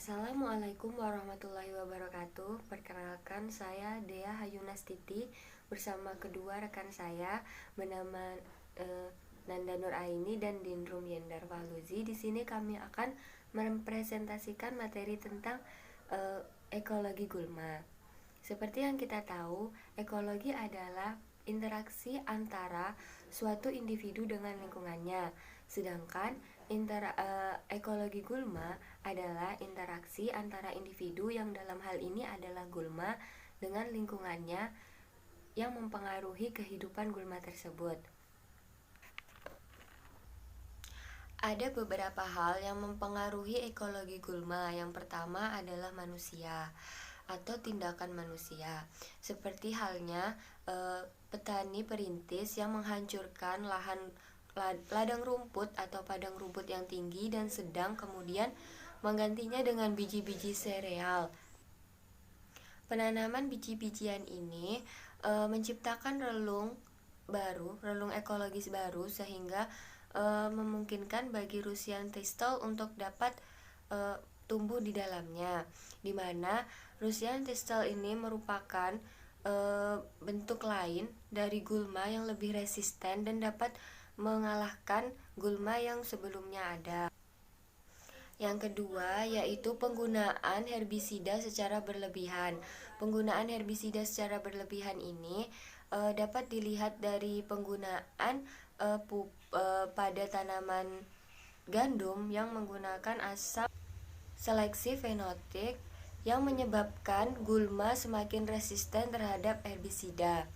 Assalamualaikum warahmatullahi wabarakatuh. Perkenalkan, saya Dea Hayunastiti bersama kedua rekan saya bernama Nanda Nur Aini dan Dindrum Yendar Faluzi. Di sini kami akan merepresentasikan materi tentang ekologi gulma. Seperti yang kita tahu, ekologi adalah interaksi antara suatu individu dengan lingkungannya. Sedangkan ekologi gulma adalah interaksi antara individu yang dalam hal ini adalah gulma dengan lingkungannya yang mempengaruhi kehidupan gulma tersebut. Ada beberapa hal yang mempengaruhi ekologi gulma. Yang pertama adalah manusia atau tindakan manusia, seperti halnya petani perintis yang menghancurkan ladang rumput atau padang rumput yang tinggi dan sedang, kemudian menggantinya dengan biji-biji sereal. Penanaman biji-bijian ini menciptakan relung ekologis baru, sehingga memungkinkan bagi Rusian Thistle untuk dapat tumbuh di dalamnya, di mana Rusian Thistle ini merupakan bentuk lain dari gulma yang lebih resisten dan dapat mengalahkan gulma yang sebelumnya ada. Yang kedua yaitu penggunaan herbisida secara berlebihan. Penggunaan herbisida secara berlebihan ini dapat dilihat dari penggunaan pada tanaman gandum yang menggunakan asap seleksi fenotik yang menyebabkan gulma semakin resisten terhadap herbisida.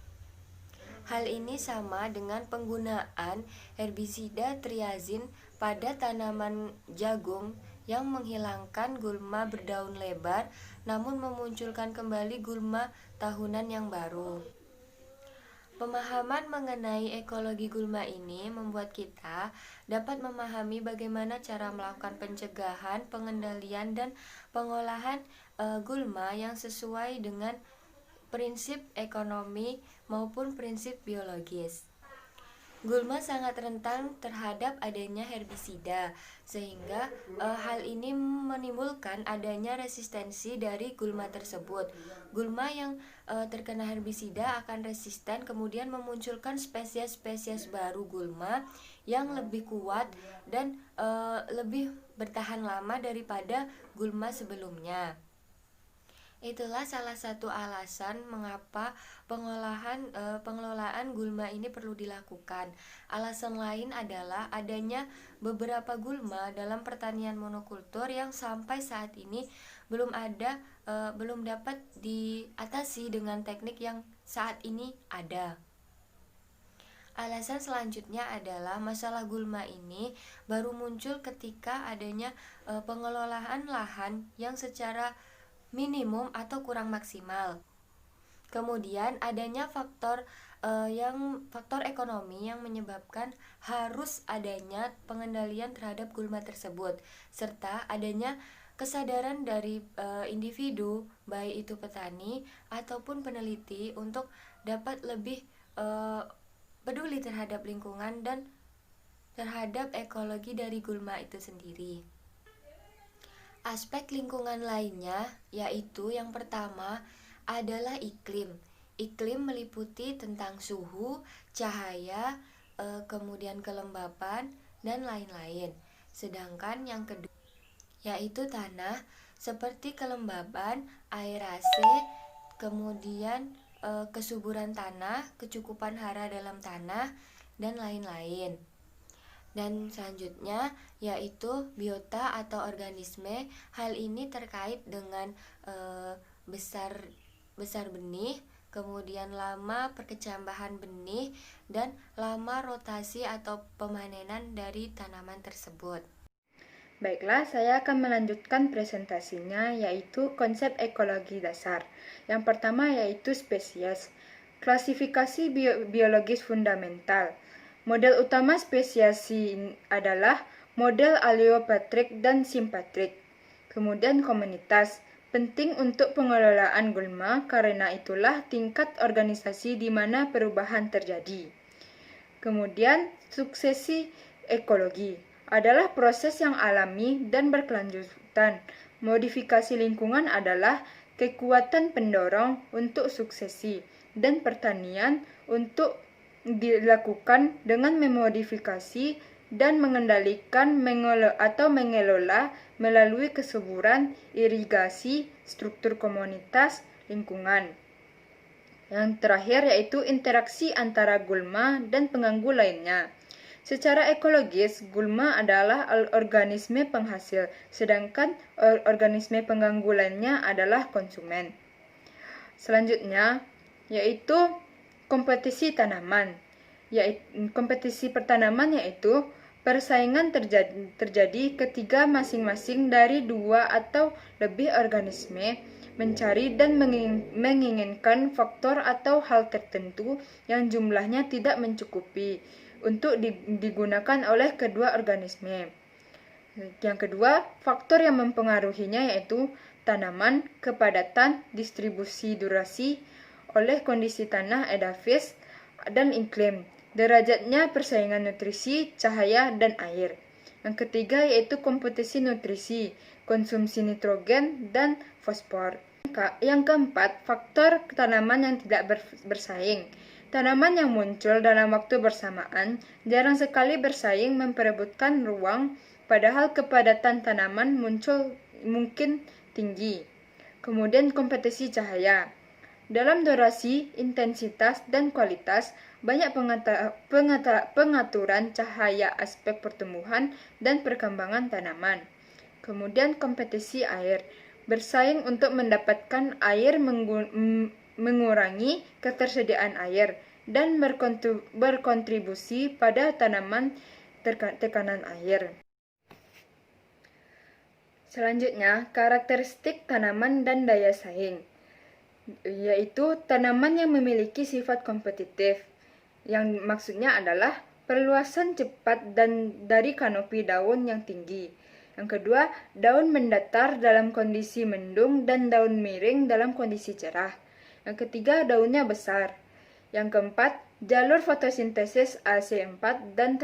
Hal ini sama dengan penggunaan herbisida triazin pada tanaman jagung yang menghilangkan gulma berdaun lebar namun memunculkan kembali gulma tahunan yang baru. Pemahaman mengenai ekologi gulma ini membuat kita dapat memahami bagaimana cara melakukan pencegahan, pengendalian, dan pengolahan gulma yang sesuai dengan prinsip ekonomi maupun prinsip biologis. Gulma sangat rentan terhadap adanya herbisida, sehingga hal ini menimbulkan adanya resistensi dari gulma tersebut. Gulma yang terkena herbisida akan resisten, kemudian memunculkan spesies-spesies baru gulma yang lebih kuat dan lebih bertahan lama daripada gulma sebelumnya. Itulah salah satu alasan mengapa pengelolaan gulma ini perlu dilakukan. Alasan lain adalah adanya beberapa gulma dalam pertanian monokultur yang sampai saat ini belum dapat diatasi dengan teknik yang saat ini ada. Alasan selanjutnya adalah masalah gulma ini baru muncul ketika adanya pengelolaan lahan yang secara minimum atau kurang maksimal. Kemudian adanya faktor ekonomi yang menyebabkan harus adanya pengendalian terhadap gulma tersebut, serta adanya kesadaran dari individu, baik itu petani ataupun peneliti, untuk dapat lebih peduli terhadap lingkungan dan terhadap ekologi dari gulma itu sendiri. Aspek lingkungan lainnya yaitu yang pertama adalah iklim. Iklim meliputi tentang suhu, cahaya, kemudian kelembapan, dan lain-lain. Sedangkan yang kedua yaitu tanah, seperti kelembaban, aerase, kemudian kesuburan tanah, kecukupan hara dalam tanah, dan lain-lain. Dan selanjutnya yaitu biota atau organisme. Hal ini terkait dengan besar benih, kemudian lama perkecambahan benih, dan lama rotasi atau pemanenan dari tanaman tersebut. Baiklah, saya akan melanjutkan presentasinya, yaitu konsep ekologi dasar. Yang pertama yaitu spesies. Klasifikasi biologis fundamental. Model utama spesiasi adalah model allopatric dan simpatric. Kemudian komunitas. Penting untuk pengelolaan gulma, karena itulah tingkat organisasi di mana perubahan terjadi. Kemudian suksesi ekologi adalah proses yang alami dan berkelanjutan Modifikasi lingkungan adalah kekuatan pendorong untuk suksesi dan pertanian untuk dilakukan dengan memodifikasi dan mengendalikan mengelola melalui kesuburan irigasi struktur komunitas lingkungan. Yang terakhir yaitu interaksi antara gulma dan pengganggu lainnya. Secara ekologis, gulma adalah organisme penghasil, sedangkan organisme pengganggu lainnya adalah konsumen. Selanjutnya, yaitu kompetisi tanaman. Kompetisi pertanaman yaitu persaingan terjadi ketika masing-masing dari dua atau lebih organisme mencari dan menginginkan faktor atau hal tertentu yang jumlahnya tidak mencukupi untuk digunakan oleh kedua organisme. Yang kedua, faktor yang mempengaruhinya yaitu tanaman, kepadatan, distribusi durasi oleh kondisi tanah edafis dan iklim, derajatnya persaingan nutrisi, cahaya, dan air. Yang ketiga yaitu kompetisi nutrisi, konsumsi nitrogen dan fosfor. Yang keempat, faktor tanaman yang tidak bersaing. Tanaman yang muncul dalam waktu bersamaan jarang sekali bersaing memperebutkan ruang, padahal kepadatan tanaman muncul mungkin tinggi. Kemudian kompetisi cahaya. Dalam durasi, intensitas, dan kualitas, banyak pengaturan cahaya aspek pertumbuhan dan perkembangan tanaman. Kemudian kompetisi air. Bersaing untuk mendapatkan air mengurangi ketersediaan air dan berkontribusi pada tanaman tekanan air. Selanjutnya, karakteristik tanaman dan daya saing, yaitu tanaman yang memiliki sifat kompetitif, yang maksudnya adalah perluasan cepat dan dari kanopi daun yang tinggi. Yang kedua, daun mendatar dalam kondisi mendung dan daun miring dalam kondisi cerah. Yang ketiga, daunnya besar. Yang keempat, jalur fotosintesis AC4 dan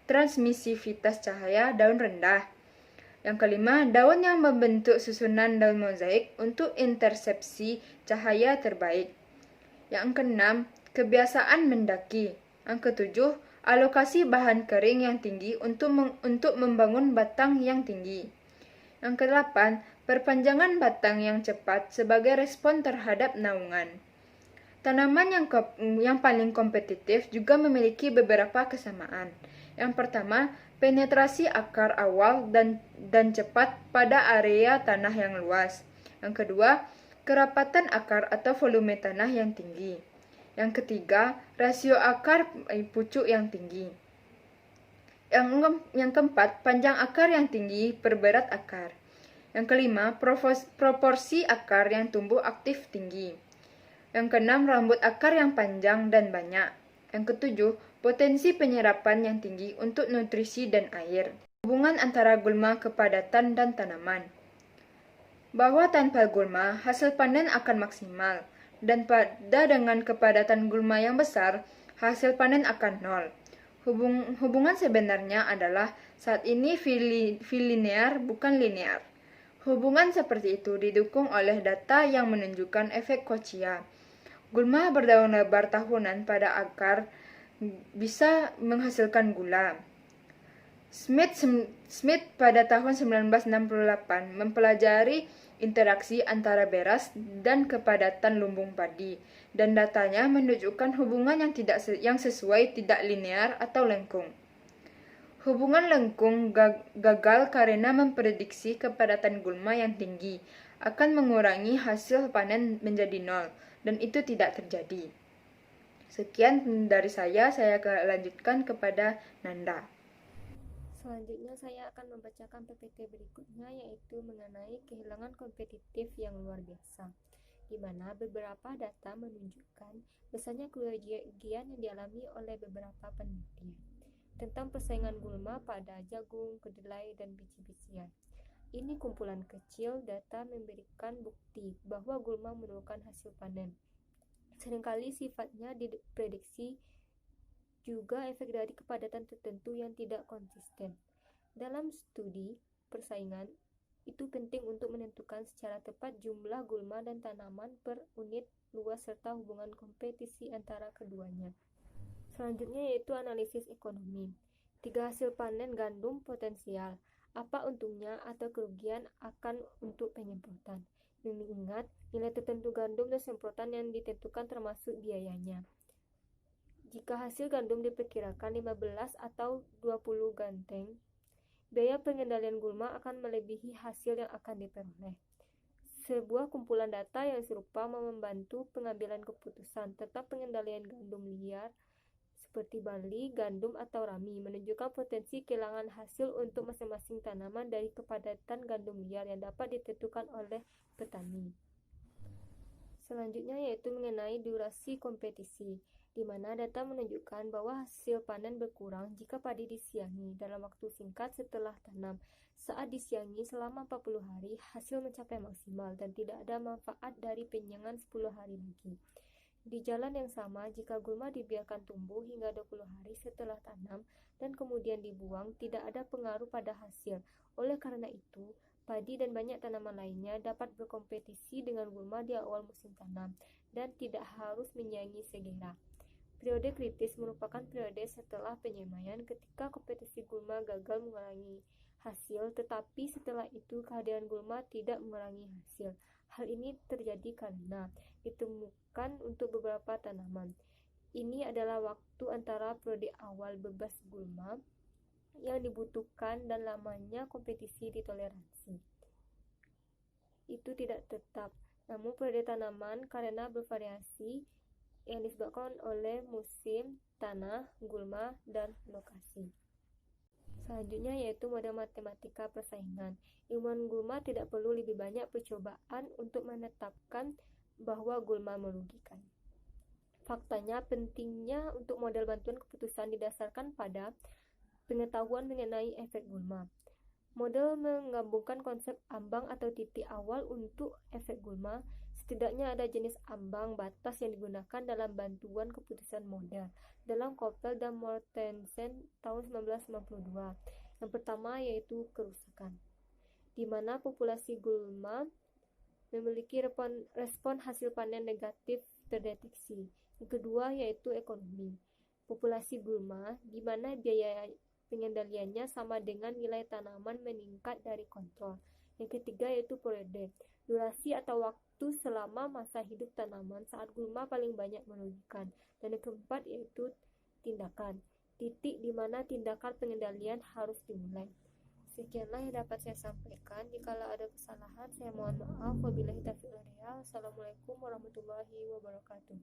transmisivitas cahaya daun rendah. Yang kelima, daun yang membentuk susunan daun mozaik untuk intersepsi cahaya terbaik. Yang keenam, kebiasaan mendaki. Yang ketujuh, alokasi bahan kering yang tinggi untuk membangun batang yang tinggi. Yang kedelapan, perpanjangan batang yang cepat sebagai respon terhadap naungan. Tanaman yang paling kompetitif juga memiliki beberapa kesamaan. Yang pertama, penetrasi akar awal dan cepat pada area tanah yang luas. Yang kedua, kerapatan akar atau volume tanah yang tinggi. Yang ketiga, rasio akar pucuk yang tinggi. Yang keempat, panjang akar yang tinggi per berat akar. Yang kelima, proporsi akar yang tumbuh aktif tinggi. Yang keenam, rambut akar yang panjang dan banyak. Yang ketujuh, potensi penyerapan yang tinggi untuk nutrisi dan air. Hubungan antara gulma, kepadatan, dan tanaman. Bahwa tanpa gulma, hasil panen akan maksimal. Dan dengan kepadatan gulma yang besar, hasil panen akan nol. Hubungan sebenarnya adalah saat ini bilinear bukan linear. Hubungan seperti itu didukung oleh data yang menunjukkan efek Kochia. Gulma berdaun lebar tahunan pada akar bisa menghasilkan gula. Smith pada tahun 1968 mempelajari interaksi antara beras dan kepadatan lumbung padi, dan datanya menunjukkan hubungan yang sesuai tidak linear atau lengkung. Hubungan lengkung gagal karena memprediksi kepadatan gulma yang tinggi akan mengurangi hasil panen menjadi nol, dan itu tidak terjadi. Sekian dari saya lanjutkan kepada Nanda. Selanjutnya saya akan membacakan PPT berikutnya, yaitu mengenai kehilangan kompetitif yang luar biasa, di mana beberapa data menunjukkan besarnya kerugian yang dialami oleh beberapa penelitian tentang persaingan gulma pada jagung, kedelai, dan biji-bijian. Ini kumpulan kecil data memberikan bukti bahwa gulma menurunkan hasil panen. Seringkali sifatnya diprediksi juga efek dari kepadatan tertentu yang tidak konsisten. Dalam studi persaingan Itu penting untuk menentukan secara tepat jumlah gulma dan tanaman per unit luas serta hubungan kompetisi antara keduanya. Selanjutnya yaitu analisis ekonomi. 3 hasil panen gandum potensial. Apa untungnya atau kerugian akan untuk penyemprotan? Mengingat nilai tertentu gandum dan semprotan yang ditentukan termasuk biayanya. Jika hasil gandum diperkirakan 15 atau 20 ganteng, biaya pengendalian gulma akan melebihi hasil yang akan diperoleh. Sebuah kumpulan data yang serupa membantu pengambilan keputusan tentang pengendalian gandum liar seperti barley, gandum, atau rami, menunjukkan potensi kehilangan hasil untuk masing-masing tanaman dari kepadatan gandum liar yang dapat ditentukan oleh petani. Selanjutnya yaitu mengenai durasi kompetisi, di mana data menunjukkan bahwa hasil panen berkurang jika padi disiangi dalam waktu singkat setelah tanam. Saat disiangi selama 40 hari, hasil mencapai maksimal dan tidak ada manfaat dari penyiangan 10 hari lagi. Di jalan yang sama, jika gulma dibiarkan tumbuh hingga 20 hari setelah tanam dan kemudian dibuang, tidak ada pengaruh pada hasil. Oleh karena itu, padi dan banyak tanaman lainnya dapat berkompetisi dengan gulma di awal musim tanam dan tidak harus menyiangi segera. Periode kritis merupakan periode setelah penyemaian ketika kompetisi gulma gagal mengurangi hasil, tetapi setelah itu kehadiran gulma tidak mengurangi hasil. Hal ini terjadi karena ditemukan untuk beberapa tanaman. Ini adalah waktu antara periode awal bebas gulma yang dibutuhkan dan lamanya kompetisi ditoleransi. Itu tidak tetap, namun periode tanaman karena bervariasi yang disebabkan oleh musim, tanah, gulma, dan lokasi. Selanjutnya yaitu model matematika persaingan. Ilmuwan gulma tidak perlu lebih banyak percobaan untuk menetapkan bahwa gulma merugikan. Faktanya, pentingnya untuk model bantuan keputusan didasarkan pada pengetahuan mengenai efek gulma. Model menggabungkan konsep ambang atau titik awal untuk efek gulma. Setidaknya ada jenis ambang batas yang digunakan dalam bantuan keputusan model dalam Koppel dan Mortensen tahun 1992. Yang pertama yaitu kerusakan, di mana populasi gulma memiliki respon hasil panen negatif terdeteksi. Yang kedua yaitu ekonomi. Populasi gulma, di mana biaya pengendaliannya sama dengan nilai tanaman meningkat dari kontrol. Yang ketiga yaitu periode, durasi atau waktu selama masa hidup tanaman saat gulma paling banyak merugikan. Dan yang keempat yaitu tindakan, titik di mana tindakan pengendalian harus dimulai. Sekianlah yang dapat saya sampaikan. Jika ada kesalahan, saya mohon maaf. Wabillahi taufiq wal hidayah. Assalamualaikum warahmatullahi wabarakatuh.